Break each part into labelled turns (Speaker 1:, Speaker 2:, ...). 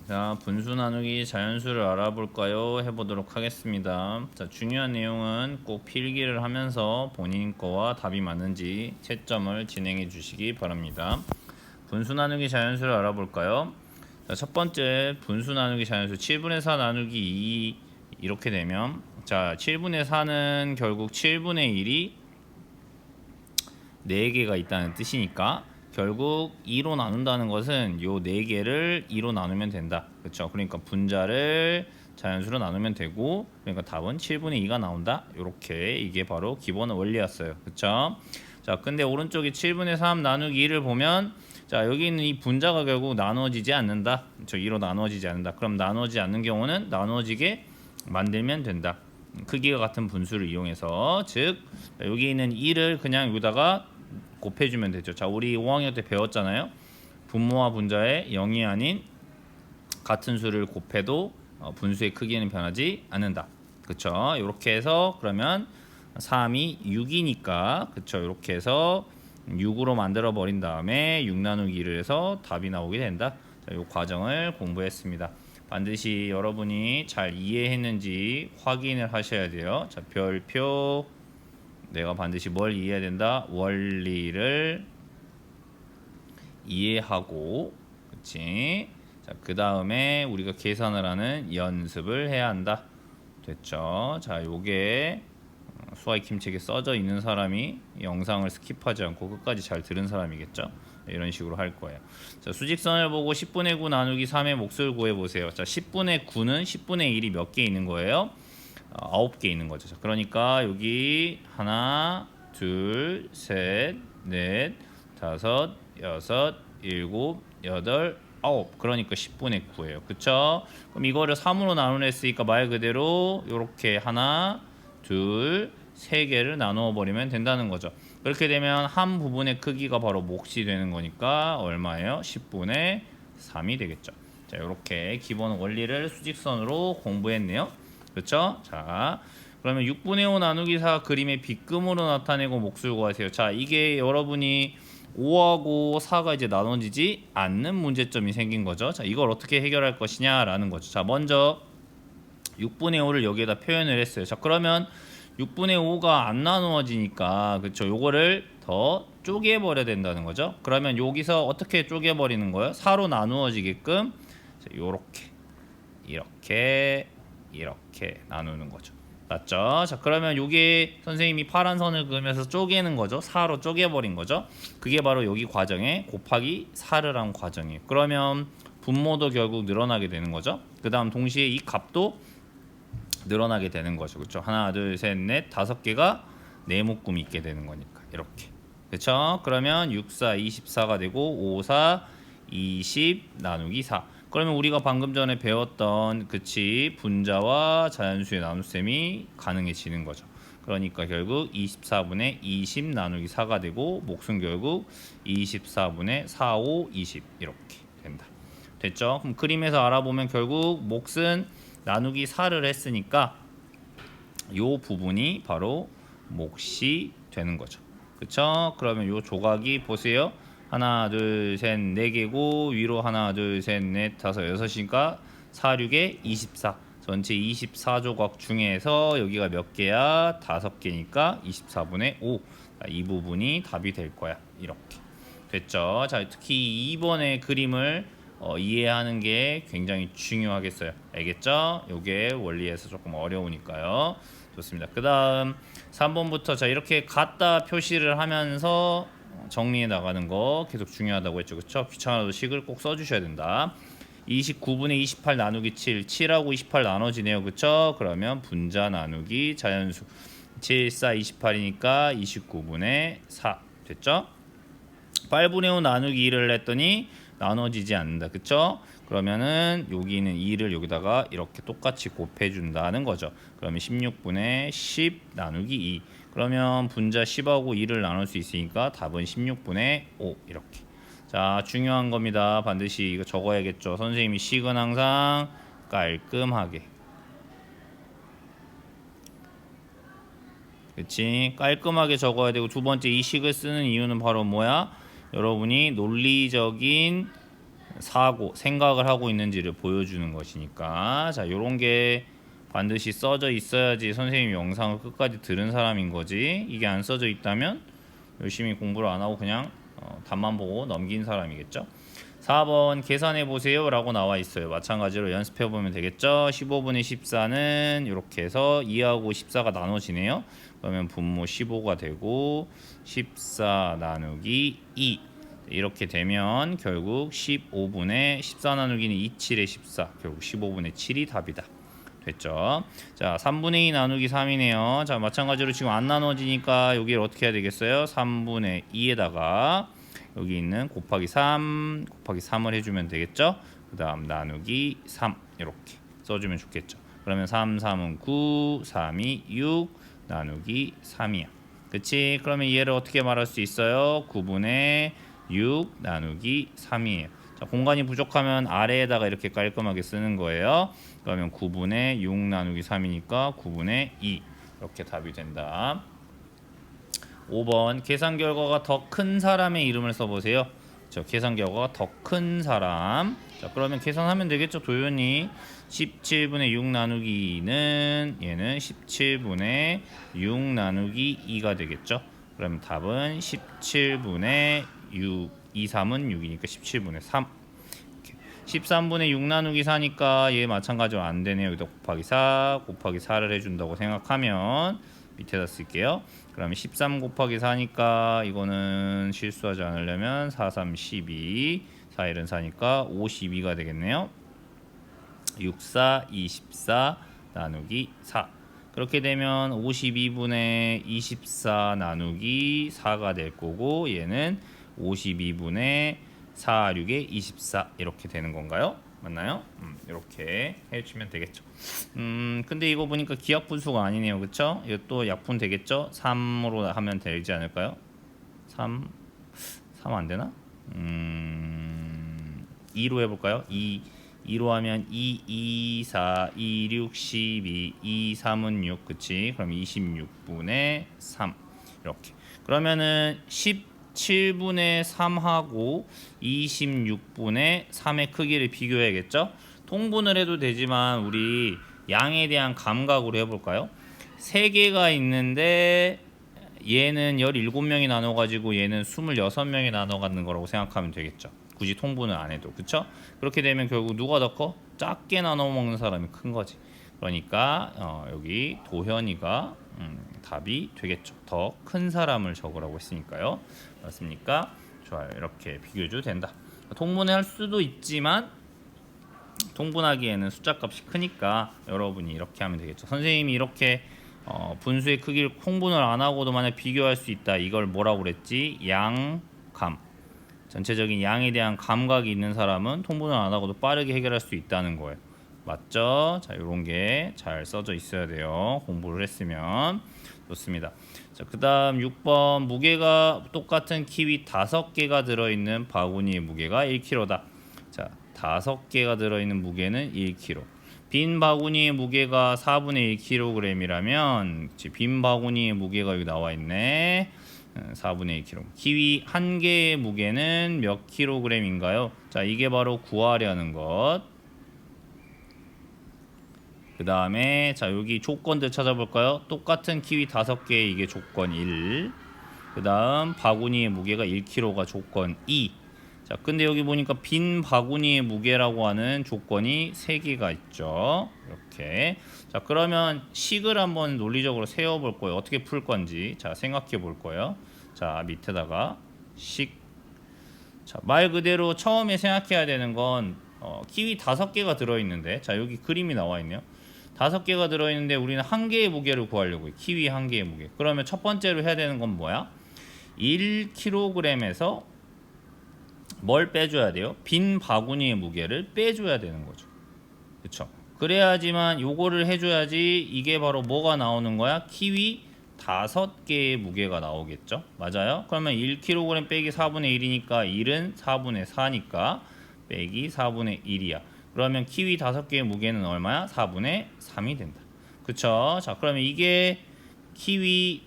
Speaker 1: 자, 분수 나누기 자연수를 알아볼까요? 해보도록 하겠습니다. 자, 중요한 내용은 꼭 필기를 하면서 본인 거와 답이 맞는지 채점을 진행해 주시기 바랍니다. 분수 나누기 자연수를 알아볼까요? 자, 첫 번째 분수 나누기 자연수 7분의 4 나누기 2 이렇게 되면 자, 7분의 4는 결국 7분의 1이 4개가 있다는 뜻이니까 결국 2로 나눈다는 것은 요 4개를 2로 나누면 된다. 그렇죠? 그러니까 분자를 자연수로 나누면 되고 그러니까 답은 7분의 2가 나온다. 요렇게 이게 바로 기본 원리였어요. 그렇죠? 자, 근데 오른쪽에 7분의 3 나누기 2를 보면 자, 여기 있는 이 분자가 결국 나누어지지 않는다. 저 2로 나누어지지 않는다. 그럼 나누어지지 않는 경우는 나누어지게 만들면 된다. 크기가 같은 분수를 이용해서 즉 여기 있는 2를 그냥 여기다가 곱해주면 되죠. 자, 우리 5학년 때 배웠잖아요. 분모와 분자의 0이 아닌 같은 수를 곱해도 분수의 크기는 변하지 않는다. 그쵸? 이렇게 해서 그러면 3이 6이니까 그쵸? 이렇게 해서 6으로 만들어 버린 다음에 6 나누기 1을 해서 답이 나오게 된다. 자, 이 과정을 공부했습니다. 반드시 여러분이 잘 이해했는지 확인을 하셔야 돼요. 자, 별표 내가 반드시 뭘 이해해야 된다? 원리를 이해하고, 그치? 자, 그 다음에 우리가 계산을 하는 연습을 해야 한다. 됐죠? 자, 요게 수학 익힘책에 써져 있는 사람이 영상을 스킵하지 않고 끝까지 잘 들은 사람이겠죠? 이런 식으로 할 거예요. 자, 수직선을 보고 10분의 9 나누기 3의 몫을 구해보세요. 자, 10분의 9는 10분의 1이 몇 개 있는 거예요? 9개 있는 거죠. 그러니까 여기 하나, 둘, 셋, 넷, 다섯, 여섯, 일곱, 여덟, 아홉. 그러니까 10분의 9예요. 그쵸? 그럼 이거를 3으로 나누냈으니까 말 그대로 이렇게 하나, 둘, 세 개를 나누어 버리면 된다는 거죠. 그렇게 되면 한 부분의 크기가 바로 몫이 되는 거니까 얼마예요? 10분의 3이 되겠죠. 자, 이렇게 기본 원리를 수직선으로 공부했네요. 그렇죠? 자, 그러면 6분의 5 나누기 4 그림의 빗금으로 나타내고 몫을 구하세요. 자, 이게 여러분이 5하고 4가 이제 나눠지지 않는 문제점이 생긴 거죠. 자, 이걸 어떻게 해결할 것이냐라는 거죠. 자, 먼저 6분의 5를 여기에다 표현을 했어요. 자, 그러면 6분의 5가 안 나누어지니까 그렇죠. 요거를 더 쪼개버려야 된다는 거죠. 그러면 여기서 어떻게 쪼개버리는 거예요? 4로 나누어지게끔 요렇게 이렇게 나누는 거죠. 맞죠? 자, 그러면 요게 선생님이 파란 선을 그으면서 쪼개는 거죠. 4로 쪼개버린 거죠. 그게 바로 여기 과정에 곱하기 4를 한 과정이에요. 그러면 분모도 결국 늘어나게 되는 거죠. 그 다음 동시에 이 값도 늘어나게 되는 거죠. 그렇죠? 하나, 둘, 셋, 넷, 5개가 네 묶음이 있게 되는 거니까 이렇게. 그렇죠? 그러면 6, 4, 24가 되고 5, 4, 20 나누기 4. 그러면 우리가 방금 전에 배웠던 그치 분자와 자연수의 나눗셈이 가능해지는 거죠. 그러니까 결국 24분의 20 나누기 4가 되고 몫은 결국 24분의 4, 5, 20 이렇게 된다. 됐죠? 그럼 그림에서 알아보면 결국 몫은 나누기 4를 했으니까 요 부분이 바로 몫이 되는 거죠. 그쵸? 그러면 요 조각이 보세요. 하나, 둘, 셋, 4개고 위로 하나, 둘, 셋, 넷, 다섯, 여섯이니까 4, 6에 24. 전체 24조각 중에서 여기가 몇 개야? 5개니까 24분의 5. 이 부분이 답이 될 거야. 이렇게. 됐죠? 자, 특히 2번의 그림을 이해하는 게 굉장히 중요하겠어요. 알겠죠? 요게 원리에서 조금 어려우니까요. 좋습니다. 그 다음 3번부터 자 이렇게 갖다 표시를 하면서 정리해 나가는 거 계속 중요하다고 했죠. 그쵸? 귀찮아도 식을 꼭 써주셔야 된다. 29분의 28 나누기 7, 7하고 28 나눠지네요. 그쵸? 그러면 분자 나누기 자연수 7, 4, 28이니까 29분의 4 됐죠? 8분의 5 나누기 2를 했더니 나눠지지 않는다. 그쵸? 그러면은 여기는 2를 여기다가 이렇게 똑같이 곱해준다는 거죠. 그러면 16분의 10 나누기 2. 그러면 분자 10하고 2를 나눌 수 있으니까 답은 16분의 5 이렇게. 자, 중요한 겁니다. 반드시 이거 적어야겠죠. 선생님이 식은 항상 깔끔하게. 그치? 깔끔하게 적어야 되고 두 번째 이 식을 쓰는 이유는 바로 뭐야? 여러분이 논리적인 생각을 하고 있는지를 보여주는 것이니까 자 요런 게 반드시 써져 있어야지 선생님 영상을 끝까지 들은 사람인 거지. 이게 안 써져 있다면 열심히 공부를 안 하고 그냥 답만 보고 넘긴 사람이겠죠. 4번 계산해 보세요 라고 나와 있어요. 마찬가지로 연습해 보면 되겠죠. 15분의 14는 이렇게 해서 2하고 14가 나눠지네요. 그러면 분모 15가 되고 14 나누기 2 이렇게 되면 결국 15분의 14 나누기는 27의 14 결국 15분의 7이 답이다. 됐죠? 자 3분의 2 나누기 3이네요. 자 마찬가지로 지금 안 나눠지니까 여기를 어떻게 해야 되겠어요? 3분의 2에다가 여기 있는 곱하기 3을 해주면 되겠죠? 그 다음 나누기 3 이렇게 써주면 좋겠죠. 그러면 3, 3은 9, 3이 6 나누기 3이야. 그치? 그러면 얘를 어떻게 말할 수 있어요? 9분의 6 나누기 3이에요. 자, 공간이 부족하면 아래에다가 이렇게 깔끔하게 쓰는 거예요. 그러면 9분의 6 나누기 3이니까 9분의 2 이렇게 답이 된다. 5번 계산 결과가 더 큰 사람의 이름을 써보세요. 계산 결과가 더 큰 사람. 자 그러면 계산하면 되겠죠. 도연이 17분의 6 나누기 2는 얘는 17분의 6 나누기 2가 되겠죠. 그러면 답은 17분의 6 2, 3은 6이니까 17분의 3. 13분의 6 나누기 4니까 얘 마찬가지로 안 되네요. 여기다 곱하기 4를 해준다고 생각하면 밑에다 쓸게요. 그러면 13 곱하기 4니까 이거는 실수하지 않으려면 4, 3, 12 4, 1은 4니까 52가 되겠네요. 6, 4, 24 나누기 4 그렇게 되면 52분의 24 나누기 4가 될 거고 얘는 52분의 4, 6에 24 이렇게 되는 건가요? 맞나요? 이렇게 해주면 되겠죠. 근데 이거 보니까 기하분수가 아니네요. 그쵸? 이것도 약분 되겠죠? 3으로 하면 되지 않을까요? 3 안 되나? 2로 해볼까요? 2로 하면 2, 4, 2, 6, 12, 2, 3은 6, 그치? 그럼 26분의 3 이렇게. 그러면은 17분의 3하고 26분의 3의 크기를 비교해야겠죠? 통분을 해도 되지만 우리 양에 대한 감각으로 해볼까요? 3개가 있는데 얘는 17명이 나눠가지고 얘는 26명이 나눠가는 거라고 생각하면 되겠죠. 굳이 통분을 안 해도. 그쵸? 그렇게 되면 결국 누가 더 커? 작게 나눠 먹는 사람이 큰 거지. 그러니까 여기 도현이가 답이 되겠죠. 더 큰 사람을 적으라고 했으니까요. 맞습니까? 좋아요. 이렇게 비교해도 된다. 통분을 할 수도 있지만 통분하기에는 숫자 값이 크니까 여러분이 이렇게 하면 되겠죠. 선생님이 이렇게 분수의 크기를 통분을 안 하고도 만약 비교할 수 있다. 이걸 뭐라고 그랬지? 양감. 전체적인 양에 대한 감각이 있는 사람은 통분을 안 하고도 빠르게 해결할 수 있다는 거예요. 맞죠? 자, 요런 게 잘 써져 있어야 돼요. 공부를 했으면. 좋습니다. 자, 그다음 6번 무게가 똑같은 키위 5개가 들어있는 바구니의 무게가 1kg다. 자, 5개가 들어있는 무게는 1kg. 빈 바구니의 무게가 4분의 1kg이라면 빈 바구니의 무게가 여기 나와 있네. 4분의 1kg. 키위 한 개의 무게는 몇 킬로그램인가요? 자, 이게 바로 구하려는 것. 그 다음에 자 여기 조건들 찾아볼까요? 똑같은 키위 5개 이게 조건 1. 그 다음 바구니의 무게가 1kg가 조건 2. 자 근데 여기 보니까 빈 바구니의 무게라고 하는 조건이 3개가 있죠. 이렇게. 자 그러면 식을 한번 논리적으로 세워볼 거예요. 어떻게 풀 건지 자 생각해 볼 거예요. 자 밑에다가 식. 자 말 그대로 처음에 생각해야 되는 건 키위 5개가 들어있는데 자 여기 그림이 나와 있네요. 5개가 들어있는데 우리는 한 개의 무게를 구하려고 해요. 키위 한 개의 무게. 그러면 첫 번째로 해야 되는 건 뭐야? 1kg에서 뭘 빼줘야 돼요? 빈 바구니의 무게를 빼줘야 되는 거죠. 그쵸? 그래야지만 요거를 해줘야지 이게 바로 뭐가 나오는 거야? 키위 5개의 무게가 나오겠죠? 맞아요? 그러면 1kg 빼기 4분의 1이니까 1은 4분의 4니까 빼기 4분의 1이야. 그러면 키위 5개의 무게는 얼마야? 4분의 3이 된다. 그쵸? 자, 그러면 이게 키위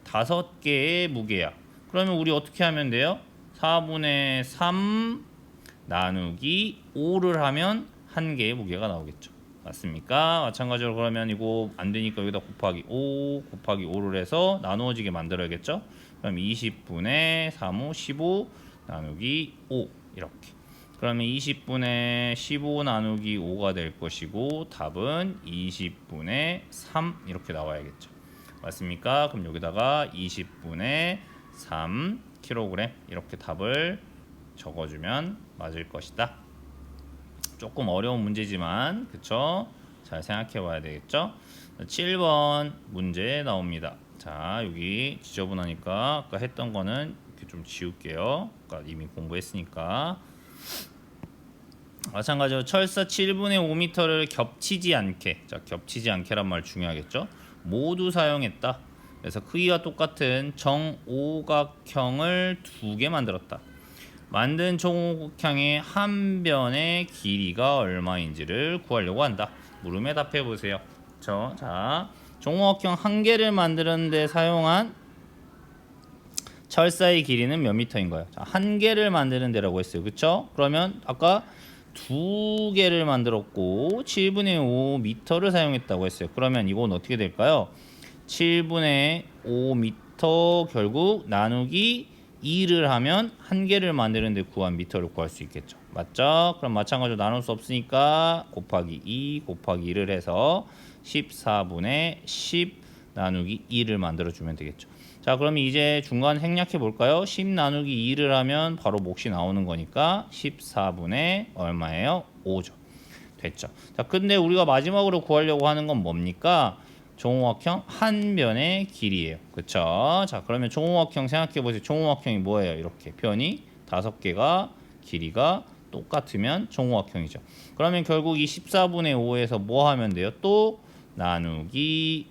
Speaker 1: 5개의 무게야. 그러면 우리 어떻게 하면 돼요? 4분의 3 나누기 5를 하면 한 개의 무게가 나오겠죠. 맞습니까? 마찬가지로 그러면 이거 안 되니까 여기다 곱하기 5 곱하기 5를 해서 나누어지게 만들어야겠죠. 그럼 20분의 3호 15 나누기 5 이렇게. 그러면 20분의 15 나누기 5가 될 것이고 답은 20분의 3 이렇게 나와야겠죠. 맞습니까? 그럼 여기다가 20분의 3kg 이렇게 답을 적어주면 맞을 것이다. 조금 어려운 문제지만 그쵸? 잘 생각해 봐야 되겠죠? 7번 문제 나옵니다. 자, 여기 지저분하니까 아까 했던 거는 이렇게 좀 지울게요. 아까 이미 공부했으니까. 마찬가지로 철사 7분의 5m를 겹치지 않게, 자, 겹치지 않게란 말 중요하겠죠? 모두 사용했다. 그래서 크기가 똑같은 정오각형을 2개 만들었다. 만든 정오각형의 한 변의 길이가 얼마인지를 구하려고 한다. 물음에 답해 보세요. 자, 정오각형 한 개를 만드는데 사용한 철사의 길이는 몇 미터인가요? 자, 한 개를 만드는 데라고 했어요. 그쵸? 그러면 아까 2개를 만들었고 7분의 5m를 사용했다고 했어요. 그러면 이건 어떻게 될까요? 7분의 5m 결국 나누기 2를 하면 한 개를 만드는데 구한 미터를 구할 수 있겠죠. 맞죠? 그럼 마찬가지로 나눌 수 없으니까 곱하기 2 곱하기 1을 해서 14분의 10 나누기 2를 만들어주면 되겠죠. 자, 그러면 이제 중간 생략해 볼까요? 10 나누기 2를 하면 바로 몫이 나오는 거니까 14분의 얼마예요? 5죠. 됐죠. 자, 근데 우리가 마지막으로 구하려고 하는 건 뭡니까? 정오각형 한 변의 길이에요. 그쵸? 자, 그러면 정오각형 생각해 보세요. 정오각형이 뭐예요? 이렇게 변이 5개가 길이가 똑같으면 정오각형이죠. 그러면 결국 이 14분의 5에서 뭐 하면 돼요? 또 나누기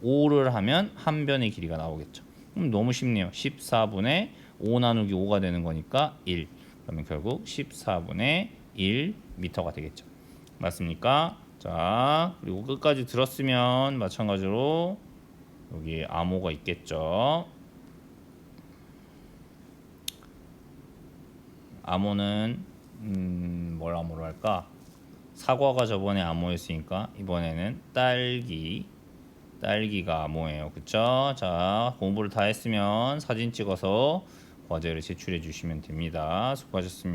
Speaker 1: 5를 하면 한 변의 길이가 나오겠죠. 그럼 너무 쉽네요. 14분의 5 나누기 5가 되는 거니까 1. 그러면 결국 14분의 1m가 되겠죠. 맞습니까? 자, 그리고 끝까지 들었으면 마찬가지로 여기 암호가 있겠죠. 암호는 뭘 암호로 할까? 사과가 저번에 암호였으니까 이번에는 딸기가 암호예요. 그쵸? 자, 공부를 다 했으면 사진 찍어서 과제를 제출해 주시면 됩니다. 수고하셨습니다.